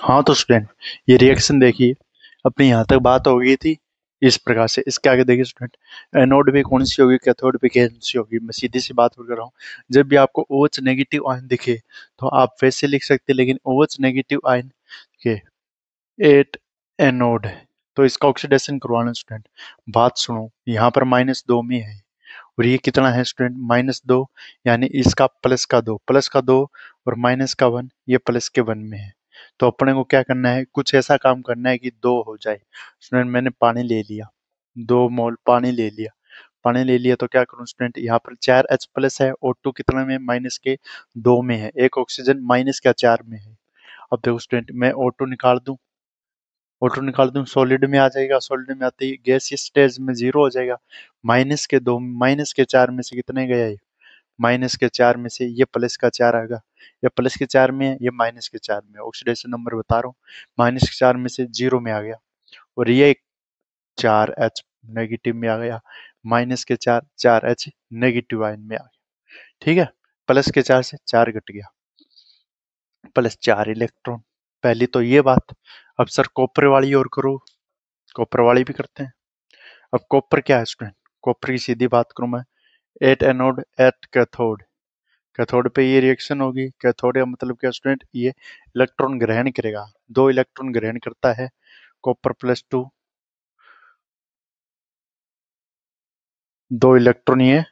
हाँ तो स्टूडेंट, ये रिएक्शन देखिए, अपनी यहाँ तक बात हो गई थी इस प्रकार से। इसके आगे देखिए स्टूडेंट, एनोड पे कौन सी होगी, कैथोड पे कौन सी होगी। मैं सीधी सी बात कर रहा हूँ, जब भी आपको OH नेगेटिव आयन दिखे तो आप वैसे लिख सकते हैं, लेकिन OH नेगेटिव आयन के एट एनोड है तो इसका ऑक्सीडेशन करवाना स्टूडेंट। बात सुनो, यहाँ पर -2 में है और ये कितना है स्टूडेंट, -2, यानी इसका प्लस का दो और -1, ये +1 में है। तो अपने को क्या करना है, कुछ ऐसा काम करना है कि 2 हो जाए। स्टूडेंट मैंने पानी ले लिया, 2 मोल पानी ले लिया। पानी ले लिया तो क्या करूं स्टूडेंट, यहाँ पर 4H+ है, O2 कितना में, -2 में है, एक ऑक्सीजन -4 में है। अब देखो स्टूडेंट, मैं O2 निकाल दूं, सॉलिड में आ जाएगा, सॉलिड में आते ही गैसीय स्टेज में 0 हो जाएगा। -4 में से कितने गया ये, -4 में से ये +4 आएगा। ये +4 में है, ये -4 में है। ऑक्सीडेशन नंबर बता रहा हूँ, -4 में से 0 में आ गया और ये 4H नेगेटिव में आ गया, -4 नेगेटिव आयन में आ गया। ठीक है, +4 से 4 घट गया, +4 इलेक्ट्रॉन। पहली तो ये बात। अब सर कॉपर वाली और करो, कॉपर वाली भी करते हैं। अब कॉपर क्या है स्टूडेंट, कॉपर की सीधी बात करूं मैं, at anode at cathode. Cathode पे ये रिएक्शन होगी, कैथोड का मतलब क्या स्टूडेंट, ये इलेक्ट्रॉन ग्रहण करेगा, 2 इलेक्ट्रॉन ग्रहण करता है। कॉपर +2, 2 इलेक्ट्रॉन ये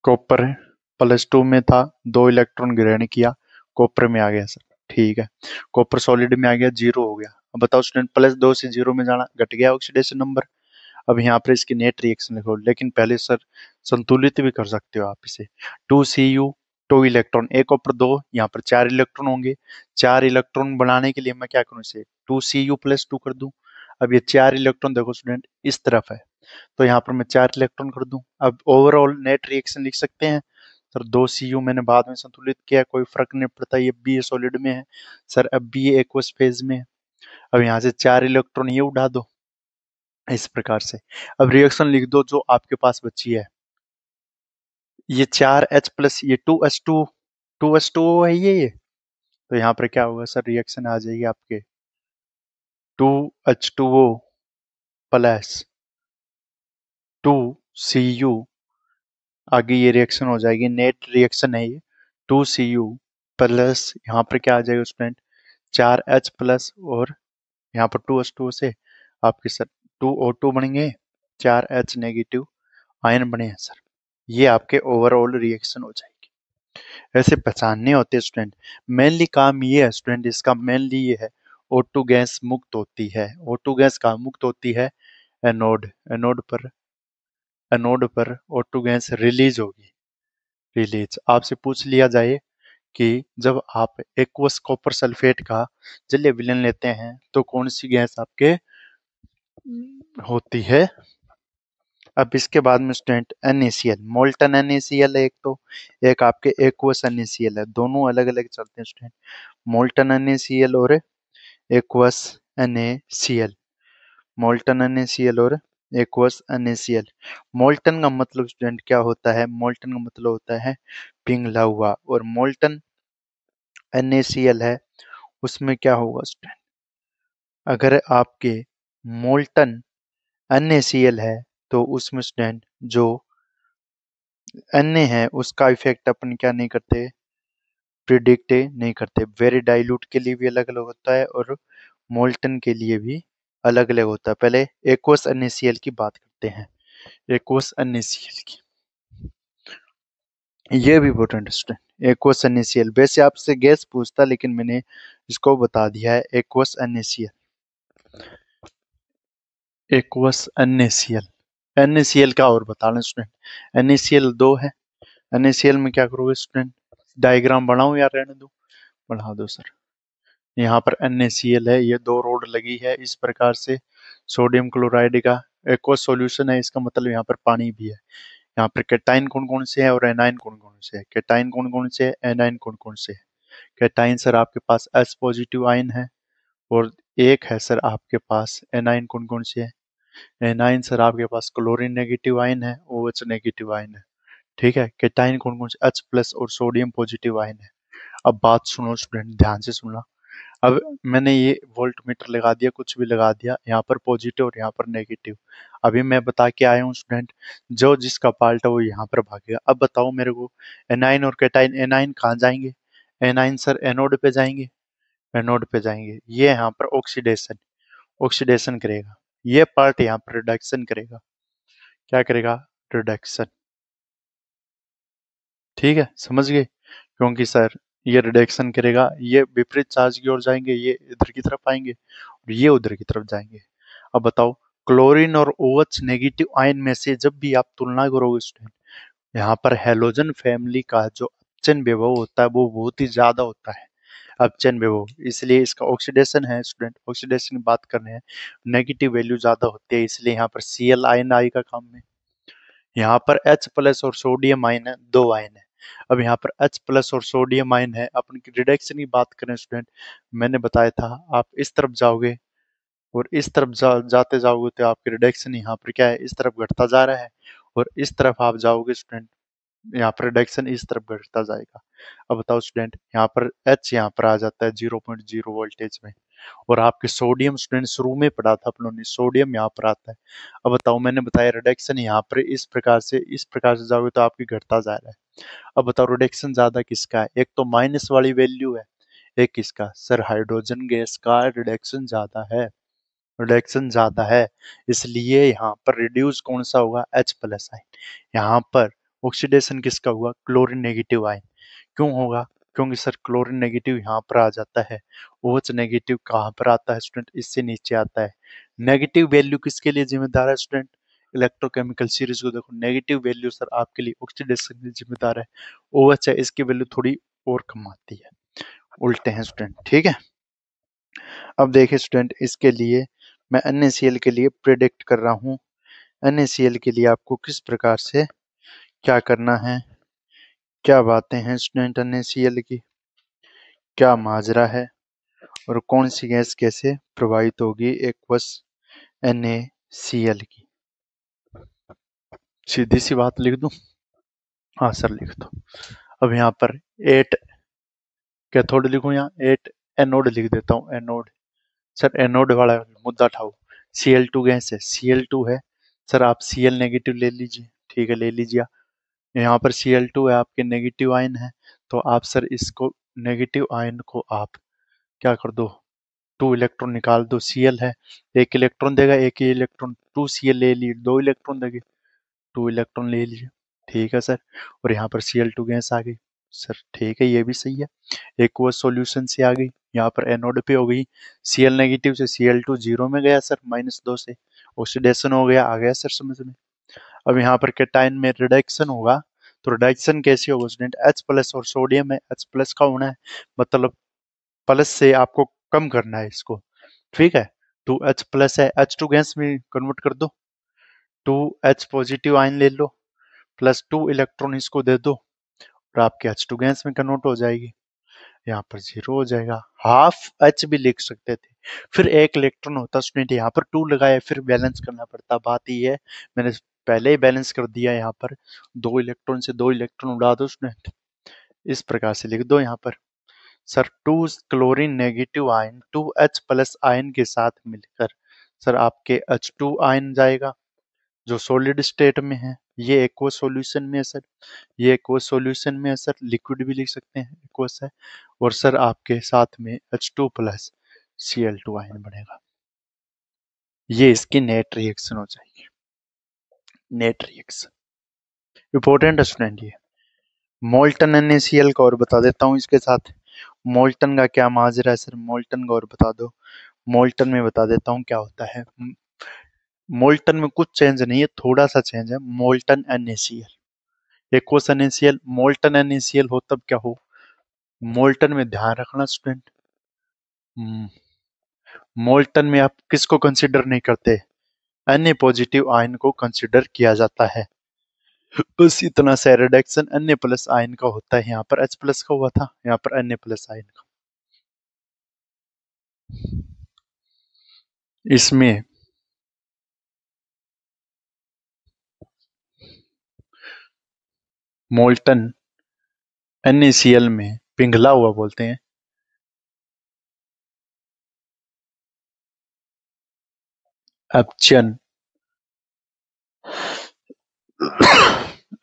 कॉपर +2 में था, 2 इलेक्ट्रॉन ग्रहण किया, कॉपर में आ गया सर। ठीक है, कॉपर सॉलिड में आ गया, 0 हो गया। अब बताओ स्टूडेंट, +2 से 0 में जाना, घट गया ऑक्सीडेशन नंबर। अब यहाँ पर इसकी नेट रिएक्शन लिखो, लेकिन पहले सर संतुलित भी कर सकते हो आप इसे। 2Cu, 2 इलेक्ट्रॉन, एक ऊपर 2, यहाँ पर 4 इलेक्ट्रॉन होंगे। 4 इलेक्ट्रॉन बनाने के लिए मैं क्या करूँ, इसे 2Cu+2 कर दूं। अब ये 4 इलेक्ट्रॉन देखो स्टूडेंट इस तरफ है, तो यहाँ पर मैं 4 इलेक्ट्रॉन कर दूं। अब ओवरऑल नेट रिएक्शन लिख सकते हैं सर, 2Cu मैंने बाद में संतुलित किया, कोई फर्क नहीं पड़ता, ये भी ये सॉलिड में है सर, अब भी ये एक्वस फेज में है। अब यहाँ से 4 इलेक्ट्रॉन ये उड़ा दो इस प्रकार से। अब रिएक्शन लिख दो जो आपके पास बची है, ये 4H+ ये 2H2 है ये। तो यहाँ पर क्या होगा सर, रिएक्शन आ जाएगी आपके 2H2O+2Cu। आगे ये रिएक्शन हो जाएगी, नेट रिएक्शन है ये, 2Cu प्लस यहाँ पर क्या आ जाएगा स्टूडेंट, 4H+ और यहाँ पर 2H2O से आपके सर 2O2 बनेंगे, 4H नेगेटिव आयन बने हैं सर। ये आपके ओवरऑल रिएक्शन हो जाएगी। ऐसे पहचानने होते हैं स्टूडेंट। मेनली काम ये है स्टूडेंट, इसका मेनली ये है, O2 गैस मुक्त होती है। O2 गैस कहाँ मुक्त होती है, एनोड। एनोड पर O2 गैस रिलीज होगी। रिलीज आपसे पूछ लिया जाए कि जब आप एक्वस कॉपर सल्फेट का जलीय विलयन लेते हैं तो कौन सी गैस आपके होती है। अब इसके बाद में स्टूडेंट NaCl, मोल्टन NaCl है एक, तो एक आपके एक्वस NaCl है, दोनों अलग अलग चलते हैं स्टूडेंट, मोल्टन NaCl और एक्वस NaCl। मोल्टन NaCl और एक्वस NaCl। मोल्टन का मतलब स्टूडेंट क्या होता है, मोल्टन का मतलब होता है पिघला हुआ, और मोल्टन NaCl है उसमें क्या होगा स्टूडेंट, अगर आपके मोल्टन NaCl है तो उसमें स्टूडेंट जो Na है उसका इफेक्ट अपन क्या नहीं करते, प्रिडिक्ट नहीं करते। वेरी डाइल्यूट के लिए भी अलग अलग होता है और मोल्टन के लिए भी अलग अलग होता है। पहले एक्वस NaCl की बात करते हैं, एक्वस NaCl की, ये भी इम्पोर्टेंट स्टूडेंट। एक्वस NaCl वैसे आपसे गैस पूछता, लेकिन मैंने इसको बता दिया है, aqueous NaCl। Aqueous NaCl, NaCl का और बता रहे स्टूडेंट, NaCl 2 है। NaCl में क्या करोगे स्टूडेंट, डायग्राम बनाऊं या रहने दो, बढ़ा दो सर। यहाँ पर NaCl है, ये 2 रोड लगी है इस प्रकार से, सोडियम क्लोराइड का एक्वस सॉल्यूशन है, इसका मतलब यहाँ पर पानी भी है। यहाँ पर कैटाइन कौन कौन से है और एनाइन कौन कौन से है, कैटाइन कौन कौन से है, एनाइन कौन कौन से है। कैटाइन सर आपके पास H पॉजिटिव आयन है, और एक है सर आपके पास एनाइन कौन कौन से है, एनाइन सर आपके पास क्लोरीन नेगेटिव आयन है, OH नेगेटिव आयन है। ठीक है, कैटाइन कौन कौन से, H+ और सोडियम पॉजिटिव आयन है। अब बात सुनो स्टूडेंट, ध्यान से सुनना। अब मैंने ये वोल्ट मीटर लगा दिया, कुछ भी लगा दिया, यहाँ पर पॉजिटिव और यहाँ पर नेगेटिव। अभी मैं बता के आया हूँ स्टूडेंट, जो जिसका पार्ट है वो यहाँ पर भागेगा। अब बताओ मेरे को, एनाइन और कैटाइन, एनाइन कहाँ जाएंगे? एनाइन सर एनोड पे जाएंगे, एनोड पे जाएंगे। ये यहाँ पर ऑक्सीडेशन, ऑक्सीडेशन करेगा। ये पार्ट यहाँ पर रिडक्शन करेगा। क्या करेगा? रिडक्शन। ठीक है, समझ गए? क्योंकि सर ये रिडक्शन करेगा, ये विपरीत चार्ज की ओर जाएंगे, ये इधर की तरफ आएंगे और ये उधर की तरफ जाएंगे। अब बताओ, क्लोरीन और OH नेगेटिव आयन में से जब भी आप तुलना करोगे स्टूडेंट, यहाँ पर हेलोजन फैमिली का जो अपचन विभव होता है वो बहुत ही ज्यादा होता है, अपचन विभव। इसलिए इसका ऑक्सीडेशन है स्टूडेंट, ऑक्सीडेशन की बात कर रहे हैं, नेगेटिव वैल्यू ज्यादा होती है, इसलिए यहाँ पर Cl आयन आएगा काम में। यहाँ पर H प्लस और सोडियम आयन है, दो आयन है। अब यहाँ पर H प्लस और सोडियम आयन है, अपन की रिडक्शन की बात करें स्टूडेंट, मैंने बताया था आप इस तरफ जाओगे और इस तरफ जाते जाओगे तो आपकी रिडक्शन यहाँ पर क्या है, इस तरफ घटता जा रहा है। और इस तरफ आप जाओगे स्टूडेंट, यहाँ पर रिडक्शन इस तरफ घटता जाएगा। अब बताओ स्टूडेंट, यहाँ पर H यहाँ पर आ जाता है 0.0 वोल्टेज में, और आपके सोडियम स्टूडेंट शुरू में पढ़ा था अपनों ने, सोडियम यहाँ पर आता है। अब बताओ, मैंने बताया रिडक्शन यहाँ पर इस प्रकार से जाओगे तो आपकी घटता जा रहा है। अब बताओ रिडक्शन ज्यादा किसका है? एक तो माइनस वाली वैल्यू है, एक किसका? सर हाइड्रोजन गैस का रिडक्शन ज्यादा है, रिडक्शन ज्यादा है। इसलिए यहाँ पर रिड्यूस कौन सा होगा? H plus ion. यहाँ पर ऑक्सीडेशन किसका हुआ? Chlorine negative ion. क्यों होगा? क्योंकि सर क्लोरीन नेगेटिव यहाँ पर आ जाता है, OH नेगेटिव कहाँ पर आता है स्टूडेंट? इससे नीचे आता है। नेगेटिव वैल्यू किसके लिए जिम्मेदार है स्टूडेंट? इलेक्ट्रोकेमिकल सीरीज को देखो, नेगेटिव वैल्यू सर आपके लिए ऑक्सीडेशन के लिए जिम्मेदार है। OH है, इसकी वैल्यू थोड़ी और कम आती है। उल्टे हैं स्टूडेंट, ठीक है। अब देखिए स्टूडेंट, इसके लिए मैं NaCl के लिए प्रेडिक्ट कर रहा हूँ। NaCl के लिए आपको किस प्रकार से क्या करना है, क्या बातें हैं स्टूडेंट, NaCl की क्या माजरा है और कौन सी गैस कैसे प्रभावित होगी एक्वस NaCl की। सीधी सी बात लिख दूं? हाँ सर लिख दो। अब यहाँ पर 8 कैथोड लिखूं या 8 एनोड लिख देता हूँ, एनोड। सर एनोड वाला मुद्दा उठाओ। Cl2 गैस है, Cl2 है सर, आप Cl नेगेटिव ले लीजिए, ठीक है ले लीजिए। यहाँ पर Cl2 है, आपके नेगेटिव आयन है, तो आप सर इसको नेगेटिव आयन को आप क्या कर दो, 2 इलेक्ट्रॉन निकाल दो। Cl है, एक इलेक्ट्रॉन देगा, एक ही इलेक्ट्रॉन, 2 Cl ले लिए, 2 इलेक्ट्रॉन देंगे, 2 इलेक्ट्रॉन ले लीजिए, ठीक है सर। और यहाँ पर Cl2 गैस आ गई सर, ठीक है ये भी सही है। एक वो सॉल्यूशन से आ गई, यहाँ पर एनोड पे हो गई, Cl नेगेटिव से Cl2 जीरो में गया सर, -2 से ऑक्सीडेशन हो गया, आ गया सर समझ में। अब यहाँ पर कैटायन में रिडक्शन होगा, तो रिडक्शन कैसे होगा स्टूडेंट? H प्लस और सोडियम है, H प्लस का होना है, मतलब प्लस से आपको कम करना है इसको, ठीक है। 2H प्लस है, H2 गैस में कन्वर्ट कर दो, 2H पॉजिटिव आयन ले लो, प्लस 2 इलेक्ट्रॉन इसको दे दो, और आपके H2 गैस में कन्वर्ट हो जाएगी, यहाँ पर 0 हो जाएगा। हाफ H भी लिख सकते थे, फिर एक इलेक्ट्रॉन होता स्टूडेंट, यहाँ पर 2 लगाया, फिर बैलेंस करना पड़ता। बात ये है, मैंने पहले ही बैलेंस कर दिया, यहाँ पर 2 इलेक्ट्रॉन से 2 इलेक्ट्रॉन उड़ा दो स्टूडेंट, इस प्रकार से लिख दो यहाँ पर। Sir 2 chlorine negative ion 2H plus ion के साथ मिलकर सर आपके H2 आयन जाएगा, जो सॉलिड स्टेट में है, ये एक्वस सॉल्यूशन में है सर, ये एक्वस सॉल्यूशन में है सर, लिक्विड भी लिख सकते हैं, एक्वस है। और सर आपके साथ में H2 प्लस Cl2 आयन बनेगा, ये इसकी नेट रिएक्शन हो जाएगी, नेट रिएक्शन। इंपॉर्टेंट स्टूडेंट ये मोल्टन NaCl का और बता देता हूँ इसके साथ। मोल्टन का क्या माजरा है सर, मोल्टन का और बता दो। मोल्टन में बता देता हूँ क्या होता है। मोल्टन में कुछ चेंज नहीं है, थोड़ा सा चेंज है। Molten NaCl, aqueous NaCl, molten NaCl हो तब क्या हो। मोल्टन में ध्यान रखना स्टूडेंट, मोल्टन में आप किसको कंसिडर नहीं करते? Na पॉजिटिव आयन को कंसिडर किया जाता है। बस इतना सा रिडक्शन Na प्लस आयन का होता है, यहाँ पर H प्लस का हुआ था, यहाँ पर Na प्लस आयन का। इसमें मोल्टन NaCl में पिघला हुआ बोलते हैं। अपचन।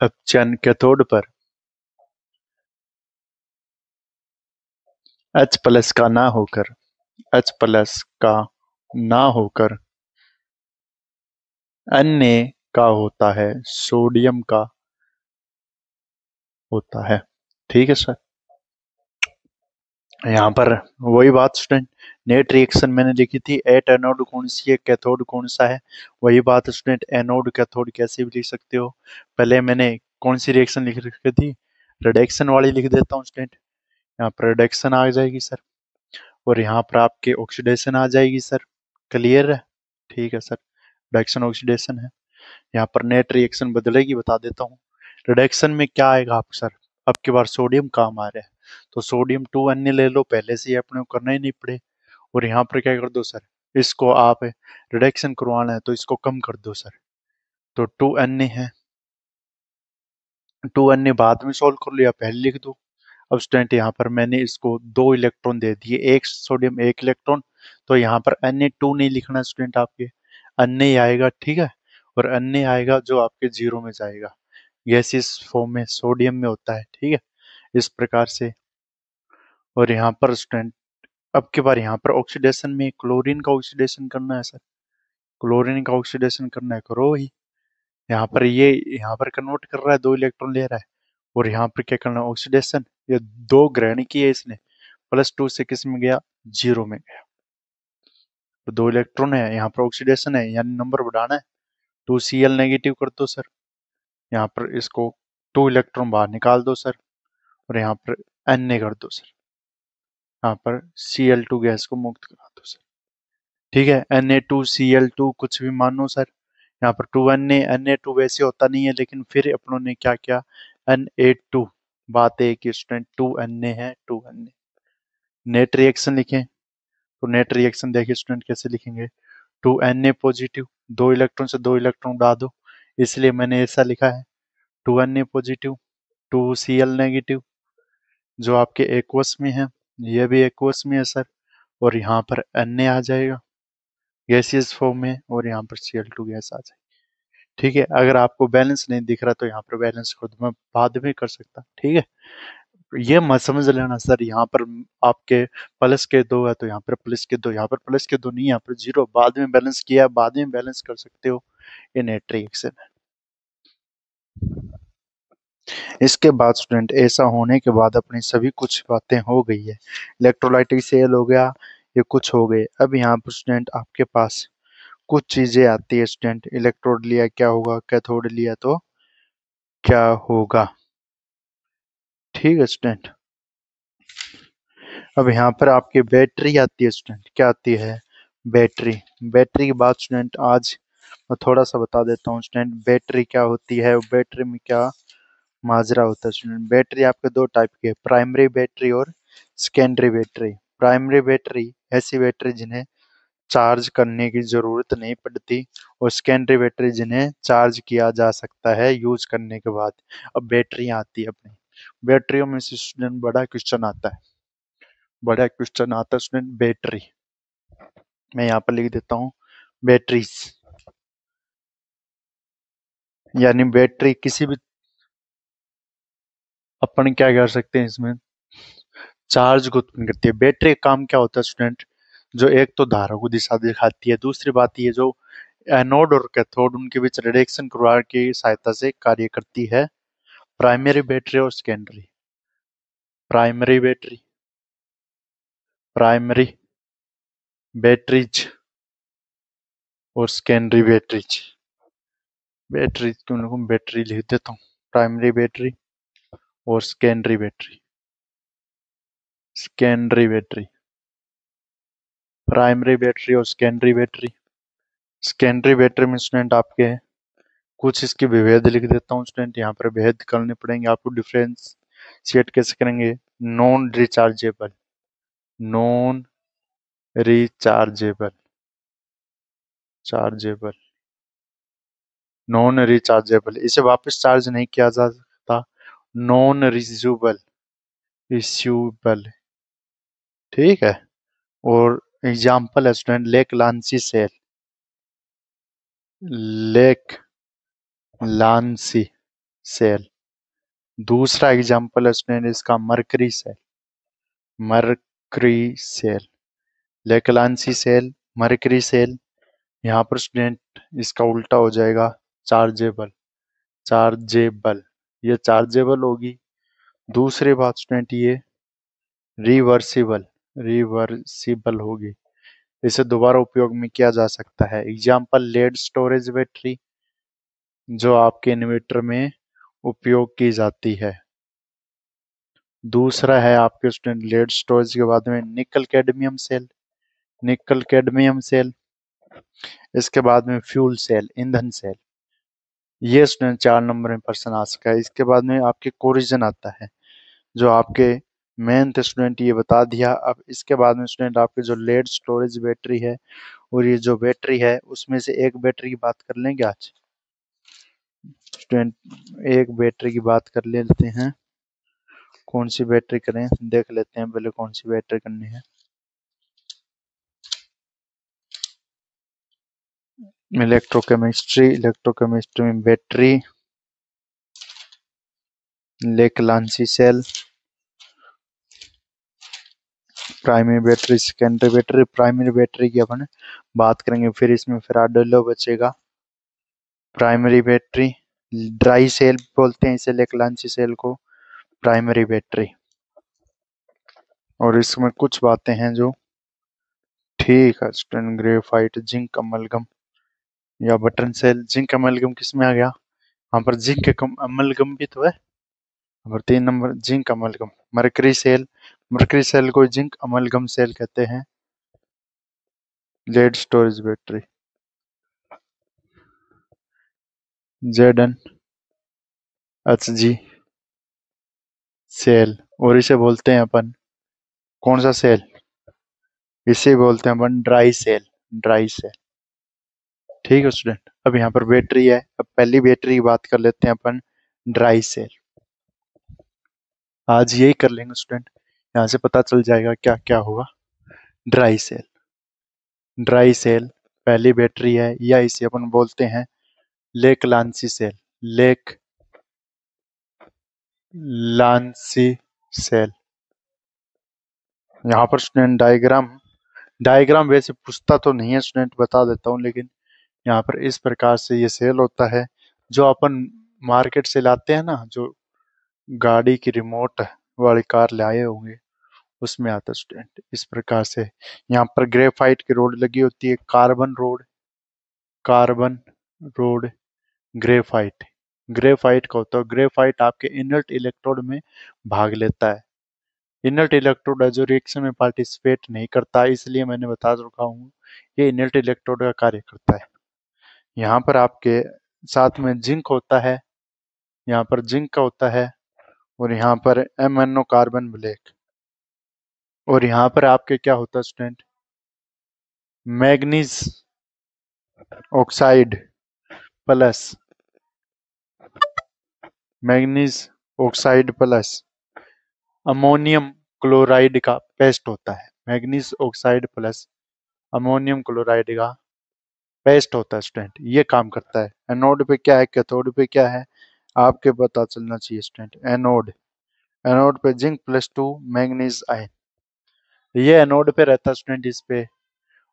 अपचन कैथोड पर H प्लस का ना होकर, H प्लस का ना होकर अन्य का होता है, सोडियम का होता है। ठीक है सर। यहाँ पर वही बात स्टूडेंट, नेट रिएक्शन मैंने लिखी थी, एट एनोड कौन सी है, कैथोड कौन सा है। वही बात स्टूडेंट, एनोड कैथोड कैसे भी लिख सकते हो। पहले मैंने कौन सी रिएक्शन लिख रखी थी, रिडक्शन वाली लिख देता हूँ स्टूडेंट। यहाँ पर रिडक्शन आ जाएगी सर, और यहाँ पर आपके ऑक्सीडेशन आ जाएगी सर। क्लियर है? ठीक है सर, रिडक्शन ऑक्सीडेशन है। यहाँ पर नेट रिएक्शन बदलेगी, बता देता हूँ। रिडक्शन में क्या आएगा आप सर, अब की बार सोडियम काम आ रहा है, तो सोडियम 2 ले लो, पहले से ही अपने को करना ही नहीं पड़े। और यहाँ पर क्या कर दो सर, इसको आप रिडक्शन करवाना है तो इसको कम कर दो सर। तो 2 है, 2 बाद में सॉल्व कर लिया, पहले लिख दो। अब स्टूडेंट यहाँ पर मैंने इसको 2 इलेक्ट्रॉन दे दिए, एक सोडियम 1 इलेक्ट्रॉन, तो यहाँ पर Na2 नहीं लिखना स्टूडेंट, आपके अन्य ही आएगा। ठीक है, और अन्य आएगा जो आपके जीरो में जाएगा, गैसियस फॉर्म में सोडियम में होता है। ठीक है, इस प्रकार से। और यहाँ पर स्टूडेंट अब की बार यहाँ पर ऑक्सीडेशन में क्लोरीन का ऑक्सीडेशन करना है सर, क्लोरीन का ऑक्सीडेशन करना है, करो ही। यहाँ पर ये यहाँ पर कन्वर्ट कर रहा है, 2 इलेक्ट्रॉन ले रहा है, और यहाँ पर क्या करना है, ऑक्सीडेशन। ये 2 ग्रहण किए इसने, +2 से किस में गया, जीरो में गया। तो 2 इलेक्ट्रॉन है, यहाँ पर ऑक्सीडेशन है, यानी नंबर बढ़ाना है, 2Cl नेगेटिव कर दो सर। यहाँ पर इसको 2 इलेक्ट्रॉन बाहर निकाल दो सर, और यहाँ पर Na कर दो सर। यहाँ पर Cl2 गैस को मुक्त करा दो सर। ठीक है, Na2Cl2 कुछ भी मानो सर। यहाँ पर 2Na वैसे होता नहीं है, लेकिन फिर अपनों ने क्या किया, Na2, बात है कि स्टूडेंट 2Na है, 2Na। नेट रिएक्शन लिखें, तो नेट रिएक्शन देखिए स्टूडेंट कैसे लिखेंगे, 2Na पॉजिटिव, 2 इलेक्ट्रॉन से 2 इलेक्ट्रॉन उड़ा दो, इसलिए मैंने ऐसा लिखा है, 2Na पॉजिटिव, 2Cl नेगेटिव, जो आपके एक्वस में है, ये भी एक्वस में है सर, और यहाँ पर Na आ जाएगा गैसियस फॉर्म में, और यहाँ पर Cl2 गैस आ जाएगी। ठीक है, अगर आपको बैलेंस नहीं दिख रहा तो यहाँ पर बैलेंस कर दो, मैं बाद में कर सकता। ठीक है, ये मत समझ लेना सर, यहाँ पर आपके प्लस के 2 है तो यहाँ पर प्लस के 2, यहाँ पर प्लस के 2 नहीं, यहाँ पर जीरो, बाद में बैलेंस किया, बाद में बैलेंस कर सकते हो, ये नेट रिएक्शन है। इसके बाद स्टूडेंट ऐसा होने के बाद अपनी सभी कुछ बातें हो गई है, इलेक्ट्रोलाइटिक सेल हो गया, ये कुछ हो गए। अब यहाँ पर स्टूडेंट आपके पास कुछ चीजें आती है स्टूडेंट, इलेक्ट्रोड लिया क्या होगा, कैथोड लिया तो क्या होगा। ठीक है स्टूडेंट, अब यहाँ पर आपकी बैटरी आती है स्टूडेंट, क्या आती है, बैटरी। बैटरी की बात स्टूडेंट आज मैं थोड़ा सा बता देता हूँ स्टूडेंट, बैटरी क्या होती है, बैटरी में क्या माजरा होता है स्टूडेंट। बैटरी आपके दो टाइप की है, प्राइमरी बैटरी और सेकेंडरी बैटरी। प्राइमरी बैटरी ऐसी बैटरी जिन्हें चार्ज करने की जरूरत नहीं पड़ती, और सेकेंडरी बैटरी जिन्हें चार्ज किया जा सकता है यूज करने के बाद। अब बैटरियां आती है अपनी, बैटरियों में से स्टूडेंट बड़ा क्वेश्चन आता है, बड़ा क्वेश्चन आता है स्टूडेंट बैटरी। मैं यहाँ पर लिख देता हूँ बैटरीज, यानी बैटरी किसी भी, अपन क्या कर सकते हैं इसमें, चार्ज को उत्पन्न करती है। बैटरी का काम क्या होता है स्टूडेंट, जो एक तो धारा को दिशा दिखाती है, दूसरी बात ये जो एनोड और कैथोड उनके बीच रिडक्शन करवा की सहायता से कार्य करती है। प्राइमरी बैटरी और secondary, primary battery, primary batteries और सेकेंडरी बैटरीज। बैटरी क्यों लिखूं, बैटरी लिख देता हूँ, प्राइमरी बैटरी और secondary battery, secondary battery, primary battery और सेकेंडरी बैटरी। सेकेंडरी बैटरी में स्टूडेंट आपके कुछ इसके विभेद लिख देता हूँ स्टूडेंट, यहाँ पर भेद करने पड़ेंगे आपको, डिफरेंशिएट कैसे करेंगे, non rechargeable, non rechargeable, chargeable, non rechargeable, इसे वापस चार्ज नहीं किया जा सकता, नॉन रियूजेबल, इश्यूबल, ठीक है। और एग्जाम्पल है student Leclanche cell, Leclanche cell. दूसरा एग्जाम्पल है स्टूडेंट इसका mercury cell, mercury cell, Leclanche cell, mercury cell. यहाँ पर स्टूडेंट इसका उल्टा हो जाएगा चार्जेबल, चार्जेबल, ये चार्जेबल होगी। दूसरी बात स्टूडेंट ये रिवर्सिबल, रिवर्सिबल होगी, इसे दोबारा उपयोग में किया जा सकता है। एग्जाम्पल लेड स्टोरेज बैटरी जो आपके इन्वर्टर में उपयोग की जाती है। दूसरा है आपके स्टूडेंट लेड स्टोरेज के बाद में nickel cadmium cell, nickel cadmium cell. इसके बाद में फ्यूल सेल, ईंधन सेल। ये स्टूडेंट 4 नंबर में प्रश्न आ सका है। इसके बाद में आपके कोरिजन आता है जो आपके मेन थे स्टूडेंट, ये बता दिया। अब इसके बाद में स्टूडेंट आपके जो लेड स्टोरेज बैटरी है और ये जो बैटरी है उसमें से एक बैटरी की बात कर लेंगे आज स्टूडेंट। एक बैटरी की बात कर लेते हैं, कौन सी बैटरी करें देख लेते हैं पहले, कौन सी बैटरी करनी है। इलेक्ट्रोकेमिस्ट्री, इलेक्ट्रोकेमिस्ट्री में battery, Leclanche cell, primary battery, secondary battery. Primary battery की अपन बात करेंगे, फिर इसमें फेराडेलो बचेगा। प्राइमरी बैटरी, ड्राई सेल बोलते हैं इसे, लेक लांसी सेल को प्राइमरी बैटरी। और इसमें कुछ बातें हैं जो ठीक है स्टूडेंट, ग्रेफाइट, जिंक अमलगम या बटन सेल। जिंक अमलगम किस में आ गया, यहाँ पर जिंक अमलगम भी तो है। और 3 number zinc amalgam, mercury cell, mercury cell को जिंक अमलगम सेल कहते हैं। Lead storage battery, ZnHg cell, और इसे बोलते हैं अपन कौन सा सेल, इसे बोलते हैं अपन ड्राई सेल, ड्राई सेल, ठीक है स्टूडेंट। अब यहाँ पर बैटरी है, अब पहली बैटरी की बात कर लेते हैं अपन, ड्राई सेल। आज यही कर लेंगे स्टूडेंट, यहाँ से पता चल जाएगा क्या क्या होगा। ड्राई सेल, ड्राई सेल पहली बैटरी है, या इसे अपन बोलते हैं lake लांसी cell, Leclanche cell. यहाँ पर स्टूडेंट डायग्राम, डायग्राम वैसे पूछता तो नहीं है स्टूडेंट, बता देता हूँ, लेकिन यहाँ पर इस प्रकार से ये सेल होता है जो अपन मार्केट से लाते हैं ना, जो गाड़ी की रिमोट वाली कार लाए होंगे उसमें आता है स्टूडेंट इस प्रकार से। यहाँ पर ग्रेफाइट की रोड लगी होती है, carbon road, carbon road, graphite, graphite का होता है। ग्रेफाइट आपके इनर्ट इलेक्ट्रोड में भाग लेता है। इनर्ट इलेक्ट्रोड है जो रिएक्शन में पार्टिसिपेट नहीं करता, इसलिए मैंने बता चुका हूँ ये इनर्ट इलेक्ट्रोड का कार्य करता है। यहाँ पर आपके साथ में जिंक होता है, यहाँ पर जिंक का होता है, और यहाँ पर MnO कार्बन ब्लैक, और यहाँ पर आपके क्या होता है student, manganese oxide plus, manganese oxide plus ammonium chloride का पेस्ट होता है। Manganese oxide plus ammonium chloride का पेस्ट होता है स्टूडेंट, ये काम करता है। एनोड पे क्या है, कैथोड पे क्या है, आपके पता चलना चाहिए स्टूडेंट। एनोड, एनोड पे जिंक +2 मैग्नीज आयन, ये एनोड पे रहता है स्टूडेंट इस पे,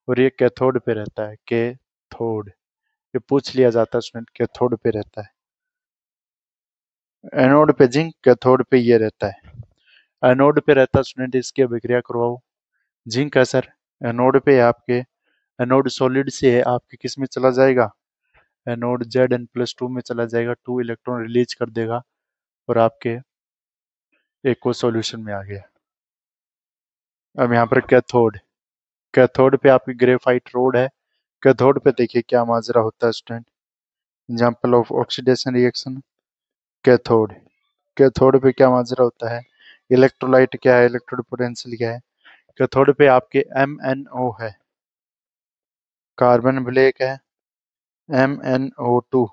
और ये कैथोड पे रहता है, कैथोड, ये पूछ लिया जाता है स्टूडेंट, कैथोड पे रहता है। एनोड पे जिंक, कैथोड पे ये रहता है। एनोड पे रहता है स्टूडेंट, इसकी अभिक्रिया करवाओ। जिंक है सर, एनोड पे है आपके, एनोड सॉलिड से है आपके, किस में चला जाएगा, एनोड Zn+2 में चला जाएगा, 2 इलेक्ट्रॉन रिलीज कर देगा और आपके एक्व सॉल्यूशन में आ गया। अब यहाँ पर कैथोड, कैथोड पे आपकी ग्रेफाइट रोड है। कैथोड पे देखिए क्या माजरा होता है student, example of oxidation reaction, cathode, cathode पे क्या माजरा होता है, इलेक्ट्रोलाइट क्या है, इलेक्ट्रोड पोटेंशियल क्या है। कैथोड पे आपके MnO है, कार्बन ब्लैक है, MnO2,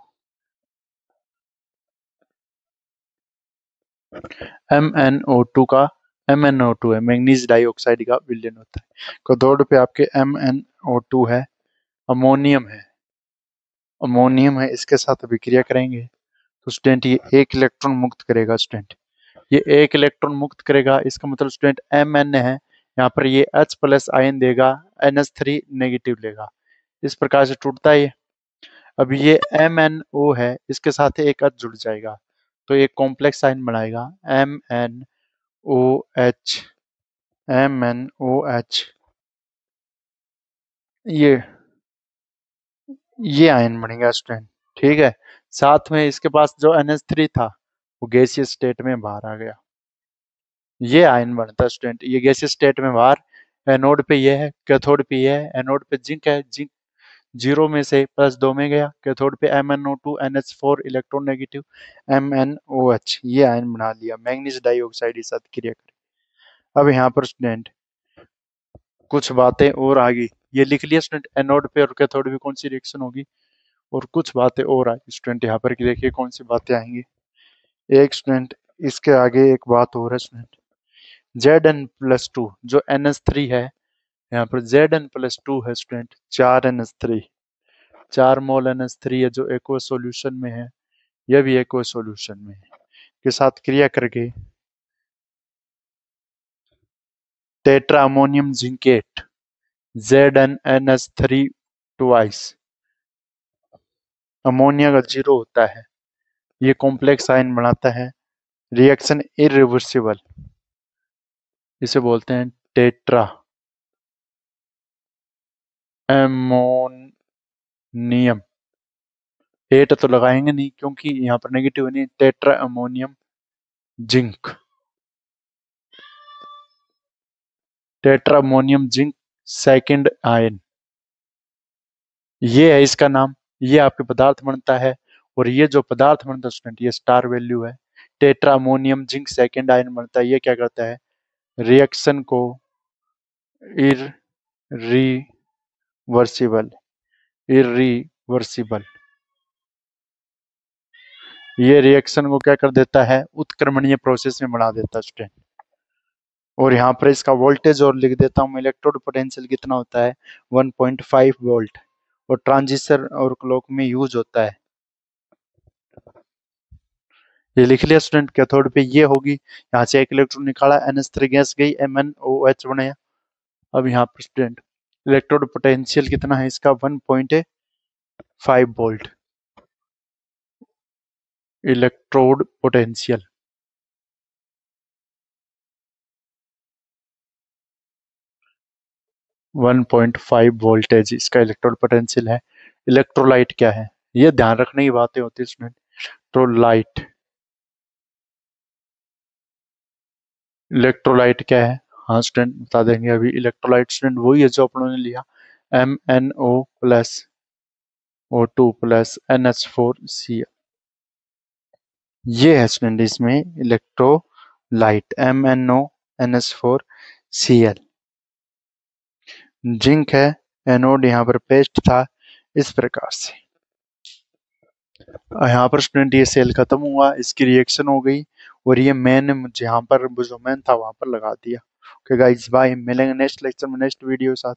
MnO2 का MnO2 है, मैग्नीज डाइऑक्साइड का विलयन होता है। कैथोड पे आपके MnO2 है, अमोनियम है, अमोनियम है, इसके साथ अभिक्रिया करेंगे तो स्टूडेंट ये एक इलेक्ट्रॉन मुक्त करेगा। स्टूडेंट ये एक इलेक्ट्रॉन मुक्त करेगा, इसका मतलब स्टूडेंट Mn है, यहाँ पर ये H प्लस आयन देगा, NH3 नेगेटिव लेगा, इस प्रकार से टूटता है ये। अब ये MnO है, इसके साथ एक H जुड़ जाएगा तो एक कॉम्प्लेक्स आयन बनाएगा MnOH, MnOH, ये ये आयन बनेगा स्टूडेंट। ठीक है, साथ में इसके पास जो NH3 था वो गैसीय स्टेट में बाहर आ गया, ये आयन बनता है स्टूडेंट। ये गैसीय स्टेट में बाहर, एनोड पे ये है, कैथोड पे ये है, एनोड पे जिंक है, जिंक 0 में से +2 में गया, कैथोड पे MnO2 NH4 electron negative, MnOH, ये आयन बना लिया, मैग्नीज डाइऑक्साइड के साथ क्रिया करें। अब यहाँ पर स्टूडेंट कुछ बातें और आ गई, ये लिख लिया स्टूडेंट, एनोड पे और कैथोड पे कौन सी रिएक्शन होगी, और कुछ बातें और आई स्टूडेंट यहाँ पर कि देखिए कौन सी बातें आएंगी। एक स्टूडेंट इसके आगे एक बात और है स्टूडेंट, Zn+2 जो NH3 है, यहाँ पर Zn+2 है स्टूडेंट, 4 NH3, 4 मोल NH3 है जो एक्वा सॉल्यूशन में है, यह भी एक्वा सॉल्यूशन में है, के साथ क्रिया करके tetra ammonium zincate ZnNH3 twice, ammonia का 0 होता है, ये कॉम्प्लेक्स आयन बनाता है, रिएक्शन इरिवर्सिबल, इसे बोलते हैं टेट्रा अमोनियम। एट तो लगाएंगे नहीं क्योंकि यहाँ पर नेगेटिव नहीं, tetra ammonium zinc, tetra ammonium zinc second ion, ये है इसका नाम, ये आपके पदार्थ बनता है, और ये जो पदार्थ बनता है स्टूडेंट ये स्टार वैल्यू है, tetra ammonium zinc second ion बनता है, ये क्या करता है, रिएक्शन को इरिवर्सिबल, इरिवर्सिबल, ये रिएक्शन को क्या कर देता है, उत्क्रमणीय प्रोसेस में बना देता है स्टूडेंट। और यहाँ पर इसका वोल्टेज और लिख देता हूँ, इलेक्ट्रोड पोटेंशियल कितना होता है, 1.5 वोल्ट, और ट्रांजिस्टर और क्लॉक में यूज होता है, ये लिख लिया स्टूडेंट। कैथोड पे ये होगी, यहाँ से एक इलेक्ट्रॉन निकाला, NH3 गैस गई, MnOH बनाया। अब यहाँ पर स्टूडेंट इलेक्ट्रोड पोटेंशियल कितना है इसका, 1.5 वोल्ट, इलेक्ट्रोड पोटेंशियल 1.5 वोल्टेज इसका इलेक्ट्रोड पोटेंशियल है। इलेक्ट्रोलाइट क्या है, ये ध्यान रखने की बातें होती है स्टूडेंट। इलेक्ट्रोलाइट, इलेक्ट्रोलाइट क्या है, हाँ स्टूडेंट बता देंगे अभी। इलेक्ट्रोलाइट स्टूडेंट वही है जो अपनों ने लिया, MnO+O2+NH4Cl, ये है स्टूडेंट इसमें इलेक्ट्रोलाइट, MnONH4Cl। जिंक है, एनोड यहाँ पर पेस्ट था, इस प्रकार से। यहाँ पर स्टूडेंट ये सेल खत्म हुआ, इसकी रिएक्शन हो गई, और ये मैंने जहाँ पर जो मैन था वहां पर लगा दिया। ओके गाइस, बाय, मिलेंगे नेक्स्ट लेक्चर में नेक्स्ट वीडियो साथ।